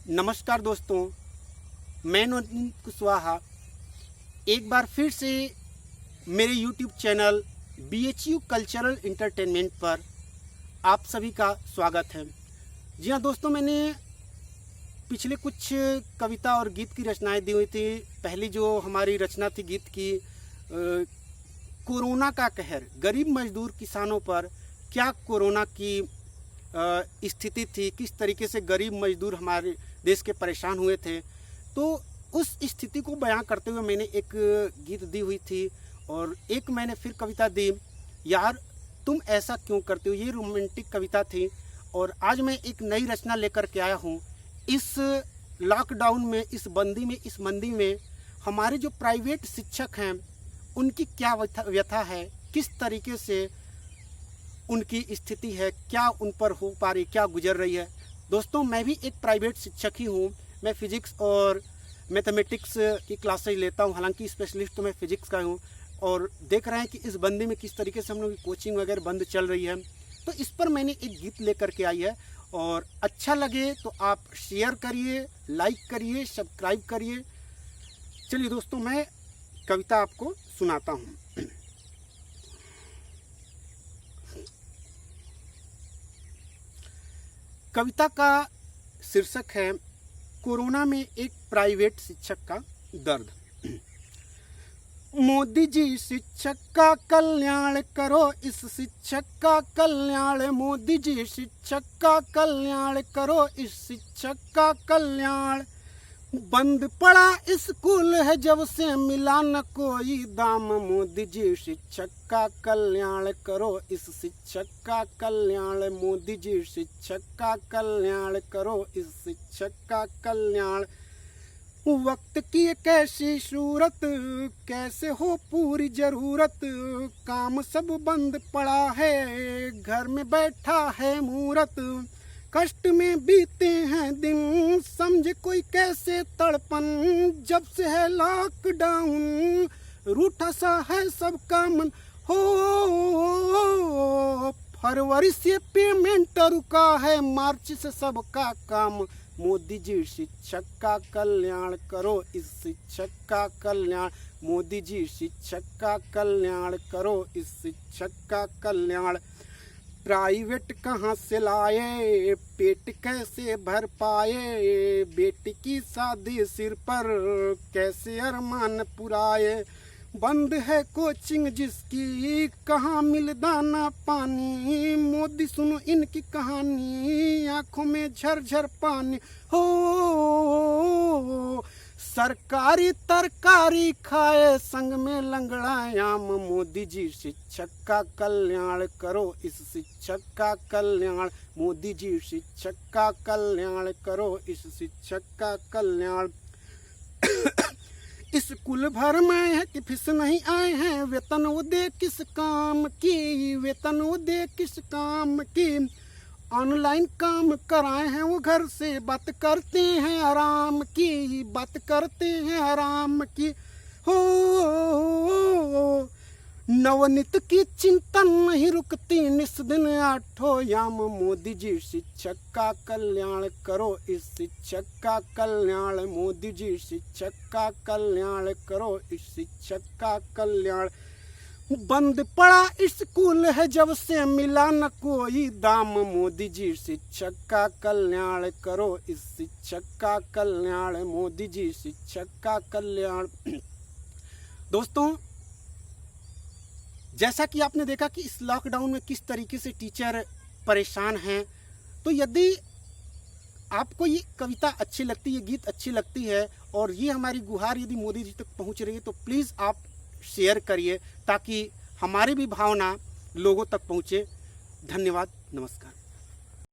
नमस्कार दोस्तों, मैं नवनीत कुशवाहा एक बार फिर से मेरे YouTube channel BHU cultural entertainment पर आप सभी का स्वागत है। जी हाँ दोस्तों, मैंने पिछले कुछ कविता और गीत की रचनाएं दी हुई थी। पहली जो हमारी रचना थी गीत की, कोरोना का कहर, गरीब मजदूर किसानों पर क्या कोरोना की स्थिति थी, किस तरीके से गरीब मजदूर हमारे देश के परेशान हुए थे। तो उस स्थिति को बयां करते हुए मैंने एक गीत दी हुई थी और एक मैंने फिर कविता दी, यार तुम ऐसा क्यों करते हो। ये रोमांटिक कविता थी और आज मैं एक नई रचना लेकर के आया हूँ। इस लॉकडाउन में, इस बंदी में, इस मंदी में हमारे जो प्राइवेट शिक्षक हैं उनकी क्या व्यथा है, किस तरीके से उनकी स्थिति है, क्या उन पर हो पा रही, क्या गुजर रही है। दोस्तों, मैं भी एक प्राइवेट शिक्षक ही हूँ। मैं फिजिक्स और मैथमेटिक्स की क्लासेज लेता हूँ, हालांकि स्पेशलिस्ट तो मैं फिजिक्स का हूँ। और देख रहे हैं कि इस बंदी में किस तरीके से हम लोग की कोचिंग वगैरह बंद चल रही है। तो इस पर मैंने एक गीत लेकर के आई है और अच्छा लगे तो आप शेयर करिए, लाइक करिए, सब्सक्राइब करिए। चलिए दोस्तों, मैं कविता आपको सुनाता हूँ। कविता का शीर्षक है कोरोना में एक प्राइवेट शिक्षक का दर्द। मोदी जी शिक्षक का कल्याण करो, इस शिक्षक का कल्याण। मोदी जी शिक्षक का कल्याण करो, इस शिक्षक का कल्याण। बंद पड़ा स्कूल है जब से मिला न कोई दाम। मोदी जी शिक्षक का कल्याण करो, इस शिक्षक का कल्याण। मोदी जी शिक्षक का कल्याण करो, इस शिक्षक का कल्याण। वक्त की कैसी सूरत, कैसे हो पूरी जरूरत। काम सब बंद पड़ा है, घर में बैठा है मूरत। कष्ट में बीते हैं दिन, समझे कोई कैसे तड़पन। जब से है लॉकडाउन, रूठा सा है सबका मन। हो फरवरी से पेमेंट रुका है, मार्च से सबका काम। मोदी जी शिक्षक का कल्याण करो, इस शिक्षक का कल्याण। मोदी जी शिक्षक का कल्याण करो, इस शिक्षक का कल्याण। प्राइवेट कहाँ से लाए, पेट कैसे भर पाए। बेटी की शादी सिर पर, कैसे अरमान पुराए। बंद है कोचिंग जिसकी, कहाँ मिल दाना पानी। मोदी सुनो इनकी कहानी, आंखों में झरझर पानी। हो सरकारी तरकारी खाए, संग में लंगड़ायाम। मोदी जी शिक्षक का कल्याण करो, इस शिक्षक का कल्याण। मोदी जी शिक्षक का कल्याण करो, इस शिक्षक का कल्याण। स्कूल भर में है कि फीस नहीं आए हैं, वेतन वो दे किस काम की। वेतन वो दे किस काम की। ऑनलाइन काम कराए हैं वो घर से, बात करते हैं आराम की। बात करते हैं आराम की। हो नवनीत की चिंता नहीं रुकती, निस दिन आठों याम। मोदी जी शिक्षक का कल्याण करो, इस शिक्षक का कल्याण। मोदी जी शिक्षक का कल्याण करो, इस शिक्षक का कल्याण। बंद पड़ा स्कूल है जब से मिला न कोई दाम। मोदी जी शिक्षक का कल्याण करो, इस शिक्षक का कल्याण। मोदी जी शिक्षक का कल्याण। दोस्तों, जैसा कि आपने देखा कि इस लॉकडाउन में किस तरीके से टीचर परेशान हैं, तो यदि आपको ये कविता अच्छी लगती है, ये गीत अच्छी लगती है और ये हमारी गुहार यदि मोदी जी तक पहुंच रही है, तो प्लीज़ आप शेयर करिए ताकि हमारी भी भावना लोगों तक पहुंचे। धन्यवाद, नमस्कार।